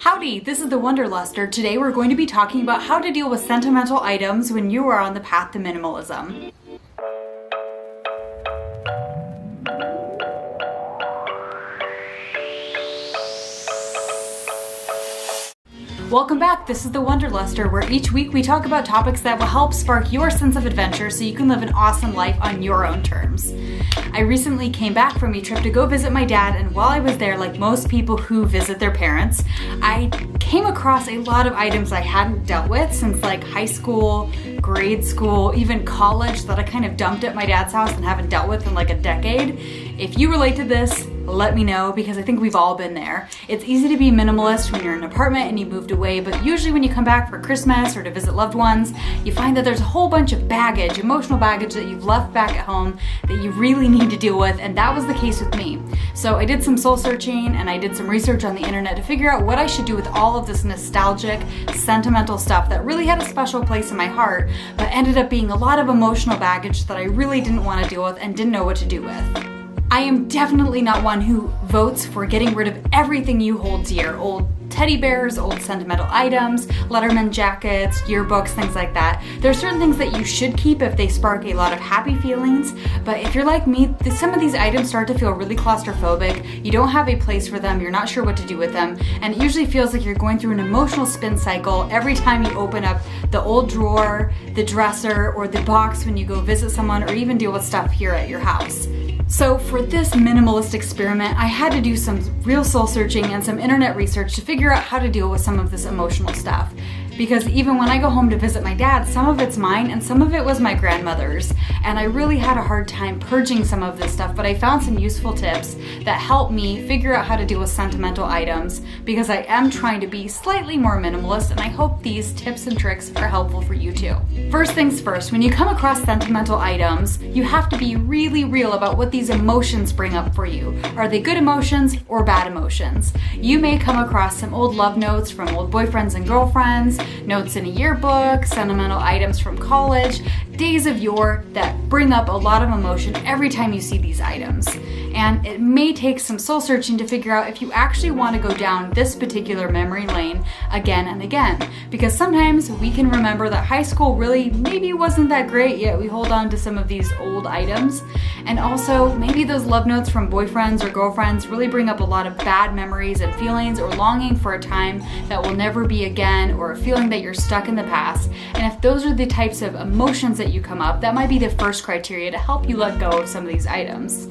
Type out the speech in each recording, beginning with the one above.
Howdy, this is the Wanderluster. Today we're going to be talking about how to deal with sentimental items when you are on the path to minimalism. Welcome back, this is the Wanderluster, where each week we talk about topics that will help spark your sense of adventure so you can live an awesome life on your own terms. I recently came back from a trip to go visit my dad, and while I was there, like most people who visit their parents, I came across a lot of items I hadn't dealt with since like high school, grade school, even college, that I kind of dumped at my dad's house and haven't dealt with in like a decade. If you relate to this, let me know, because I think we've all been there. It's easy to be minimalist when you're in an apartment and you moved away, but usually when you come back for Christmas or to visit loved ones, you find that there's a whole bunch of baggage, emotional baggage that you've left back at home that you really need to deal with, and that was the case with me. So I did some soul searching and I did some research on the internet to figure out what I should do with all of this nostalgic, sentimental stuff that really had a special place in my heart, but ended up being a lot of emotional baggage that I really didn't want to deal with and didn't know what to do with. I am definitely not one who votes for getting rid of everything you hold dear. Old teddy bears, old sentimental items, Letterman jackets, yearbooks, things like that. There are certain things that you should keep if they spark a lot of happy feelings, but if you're like me, some of these items start to feel really claustrophobic. You don't have a place for them, you're not sure what to do with them, and it usually feels like you're going through an emotional spin cycle every time you open up the old drawer, the dresser, or the box when you go visit someone or even deal with stuff here at your house. So for this minimalist experiment, I had to do some real soul searching and some internet research to figure out how to deal with some of this emotional stuff. Because even when I go home to visit my dad, some of it's mine and some of it was my grandmother's. And I really had a hard time purging some of this stuff, but I found some useful tips that help me figure out how to deal with sentimental items, because I am trying to be slightly more minimalist, and I hope these tips and tricks are helpful for you too. First things first, when you come across sentimental items, you have to be really real about what these emotions bring up for you. Are they good emotions or bad emotions? You may come across some old love notes from old boyfriends and girlfriends, notes in a yearbook, sentimental items from college, days of yore that bring up a lot of emotion every time you see these items. And it may take some soul searching to figure out if you actually want to go down this particular memory lane again and again. Because sometimes we can remember that high school really maybe wasn't that great, yet we hold on to some of these old items. And also, maybe those love notes from boyfriends or girlfriends really bring up a lot of bad memories and feelings, or longing for a time that will never be again, or a feeling that you're stuck in the past. And if those are the types of emotions that you come up, that might be the first criteria to help you let go of some of these items.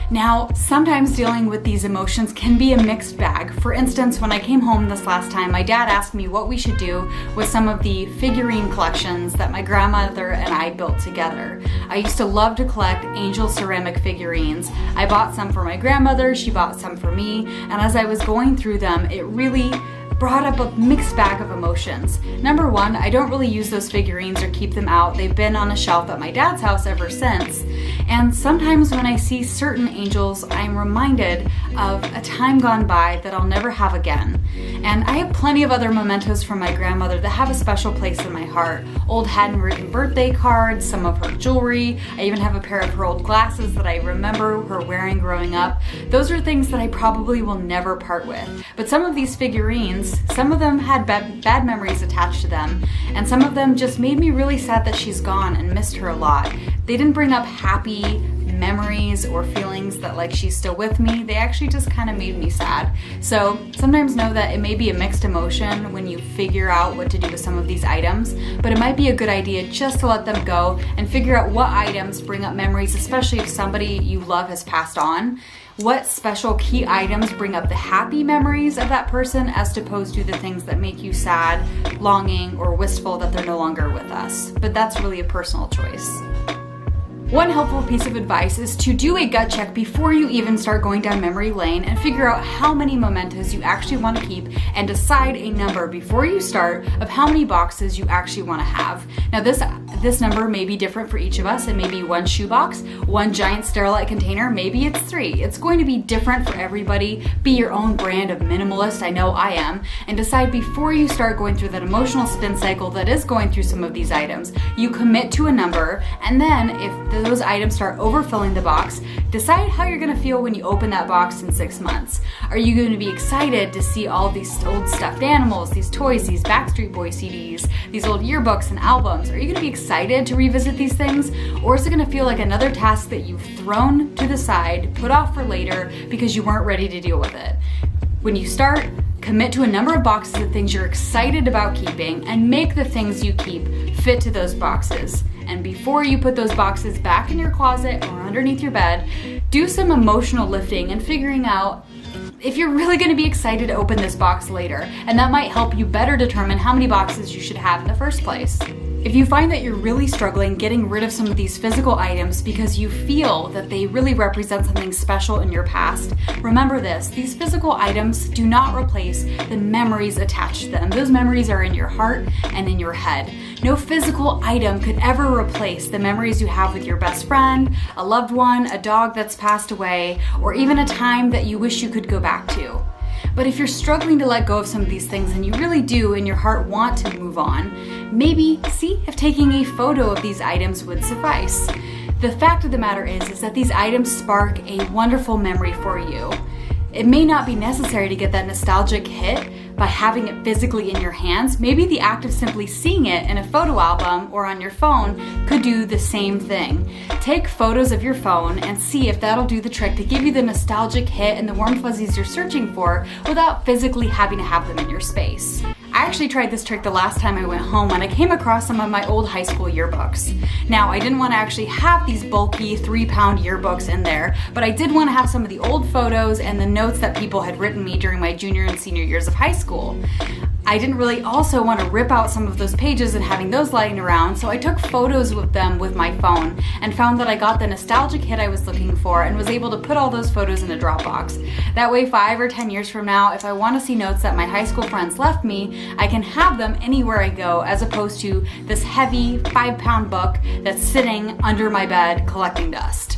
Now, sometimes dealing with these emotions can be a mixed bag. For instance, when I came home this last time, my dad asked me what we should do with some of the figurine collections that my grandmother and I built together. I used to love to collect angel ceramic figurines. I bought some for my grandmother, she bought some for me, and as I was going through them, it really brought up a mixed bag of emotions. Number one, I don't really use those figurines or keep them out. They've been on a shelf at my dad's house ever since. And sometimes when I see certain angels, I'm reminded of a time gone by that I'll never have again. And I have plenty of other mementos from my grandmother that have a special place in my heart. Old handwritten birthday cards, some of her jewelry. I even have a pair of her old glasses that I remember her wearing growing up. Those are things that I probably will never part with. But some of these figurines, some of them had bad memories attached to them, and some of them just made me really sad that she's gone and missed her a lot. They didn't bring up happy memories or feelings that like she's still with me. They actually just kind of made me sad. So sometimes know that it may be a mixed emotion when you figure out what to do with some of these items, but it might be a good idea just to let them go and figure out what items bring up memories, especially if somebody you love has passed on. What special key items bring up the happy memories of that person as opposed to the things that make you sad, longing, or wistful that they're no longer with us. But that's really a personal choice. One helpful piece of advice is to do a gut check before you even start going down memory lane and figure out how many mementos you actually want to keep, and decide a number before you start of how many boxes you actually want to have. Now this number may be different for each of us. It may be one shoebox, one giant Sterilite container, maybe it's 3. It's going to be different for everybody. Be your own brand of minimalist, I know I am, and decide before you start going through that emotional spin cycle that is going through some of these items. You commit to a number, and then if the those items start overfilling the box, decide how you're gonna feel when you open that box in 6 months. Are you gonna be excited to see all these old stuffed animals, these toys, these Backstreet Boy CDs, these old yearbooks and albums? Are you gonna be excited to revisit these things? Or is it gonna feel like another task that you've thrown to the side, put off for later because you weren't ready to deal with it? When you start, commit to a number of boxes of things you're excited about keeping and make the things you keep fit to those boxes. And before you put those boxes back in your closet or underneath your bed, do some emotional lifting and figuring out if you're really going to be excited to open this box later. And that might help you better determine how many boxes you should have in the first place. If you find that you're really struggling getting rid of some of these physical items because you feel that they really represent something special in your past, remember this: these physical items do not replace the memories attached to them. Those memories are in your heart and in your head. No physical item could ever replace the memories you have with your best friend, a loved one, a dog that's passed away, or even a time that you wish you could go back to. But if you're struggling to let go of some of these things and you really do in your heart want to move on, maybe see if taking a photo of these items would suffice. The fact of the matter is that these items spark a wonderful memory for you. It may not be necessary to get that nostalgic hit by having it physically in your hands. Maybe the act of simply seeing it in a photo album or on your phone could do the same thing. Take photos of your phone and see if that'll do the trick to give you the nostalgic hit and the warm fuzzies you're searching for without physically having to have them in your space. I actually tried this trick the last time I went home when I came across some of my old high school yearbooks. Now, I didn't want to actually have these bulky 3-pound yearbooks in there, but I did want to have some of the old photos and the notes that people had written me during my junior and senior years of high school. I didn't really also want to rip out some of those pages and having those lying around, so I took photos with them with my phone and found that I got the nostalgic hit I was looking for and was able to put all those photos in a Dropbox. That way, 5 or 10 years from now, if I want to see notes that my high school friends left me, I can have them anywhere I go, as opposed to this heavy 5-pound book that's sitting under my bed collecting dust.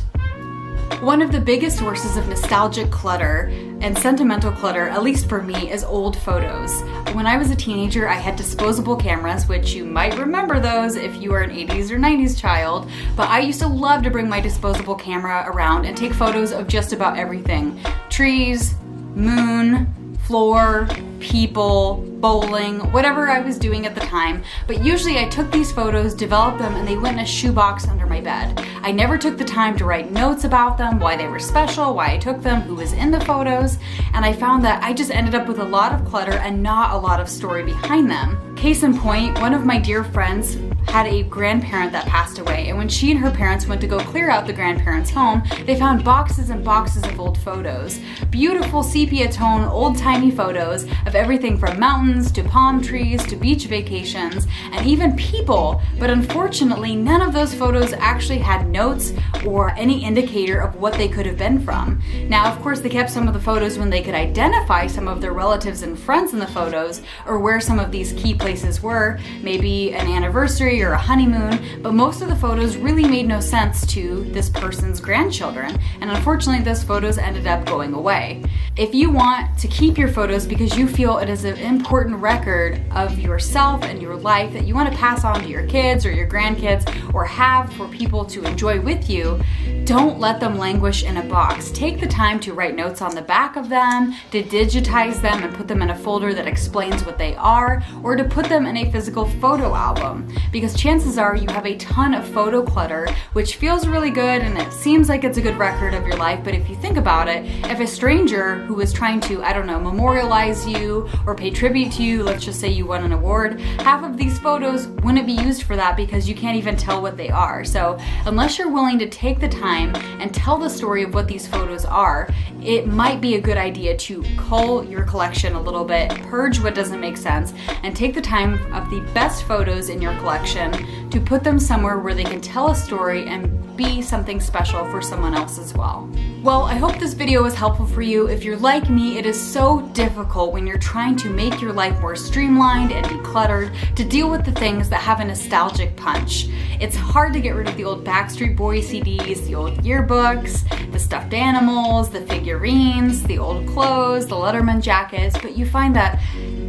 One of the biggest sources of nostalgic clutter and sentimental clutter, at least for me, is old photos. When I was a teenager, I had disposable cameras, which you might remember those if you are an 80s or 90s child, but I used to love to bring my disposable camera around and take photos of just about everything. Trees, moon, floor, people, bowling, whatever I was doing at the time. But usually I took these photos, developed them, and they went in a shoebox under my bed. I never took the time to write notes about them, why they were special, why I took them, who was in the photos, and I found that I just ended up with a lot of clutter and not a lot of story behind them. Case in point, one of my dear friends had a grandparent that passed away, and when she and her parents went to go clear out the grandparents' home, they found boxes and boxes of old photos. Beautiful sepia tone, old-timey photos of everything from mountains to palm trees to beach vacations and even people, but unfortunately none of those photos actually had notes or any indicator of what they could have been from. Now, of course, they kept some of the photos when they could identify some of their relatives and friends in the photos or where some of these key places were, maybe an anniversary or a honeymoon, but most of the photos really made no sense to this person's grandchildren, and unfortunately those photos ended up going away. If you want to keep your photos because you feel it is an important record of yourself and your life that you want to pass on to your kids or your grandkids or have for people to enjoy with you, don't let them languish in a box. Take the time to write notes on the back of them, to digitize them and put them in a folder that explains what they are, or to put them in a physical photo album, because chances are you have a ton of photo clutter, which feels really good and it seems like it's a good record of your life, but if you think about it, if a stranger who was trying to, memorialize you or pay tribute to you, let's just say you won an award, half of these photos wouldn't be used for that because you can't even tell what they are. So unless you're willing to take the time and tell the story of what these photos are, it might be a good idea to cull your collection a little bit, purge what doesn't make sense, and take the time of the best photos in your collection to put them somewhere where they can tell a story and be something special for someone else as well. Well, I hope this video was helpful for you. If you're like me, it is so difficult when you're trying to make your life more streamlined and decluttered to deal with the things that have a nostalgic punch. It's hard to get rid of the old Backstreet Boy CDs, the old yearbooks, the stuffed animals, the figurines, the old clothes, the Letterman jackets, but you find that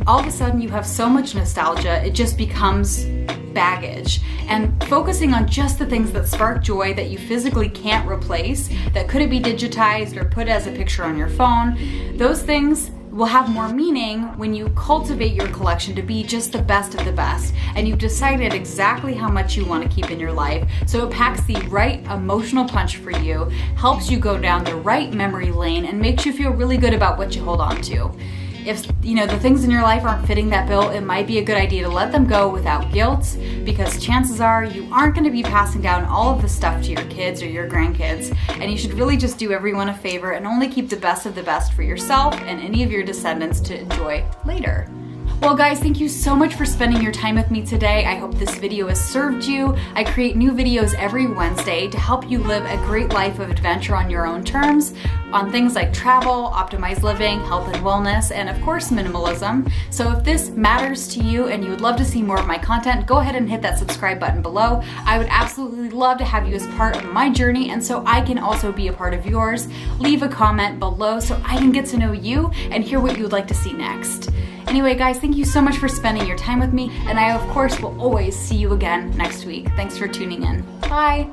all of a sudden you have so much nostalgia, it just becomes baggage. And focusing on just the things that spark joy that you physically can't replace, that couldn't be digitized or put as a picture on your phone, those things will have more meaning when you cultivate your collection to be just the best of the best, and you've decided exactly how much you want to keep in your life, so it packs the right emotional punch for you, helps you go down the right memory lane, and makes you feel really good about what you hold on to. If the things in your life aren't fitting that bill, it might be a good idea to let them go without guilt, because chances are you aren't going to be passing down all of the stuff to your kids or your grandkids, and you should really just do everyone a favor and only keep the best of the best for yourself and any of your descendants to enjoy later. Well guys, thank you so much for spending your time with me today. I hope this video has served you. I create new videos every Wednesday to help you live a great life of adventure on your own terms, on things like travel, optimized living, health and wellness, and of course minimalism. So if this matters to you and you would love to see more of my content, go ahead and hit that subscribe button below. I would absolutely love to have you as part of my journey, and so I can also be a part of yours. Leave a comment below so I can get to know you and hear what you would like to see next. Anyway guys, thank you so much for spending your time with me, and I of course will always see you again next week. Thanks for tuning in. Bye!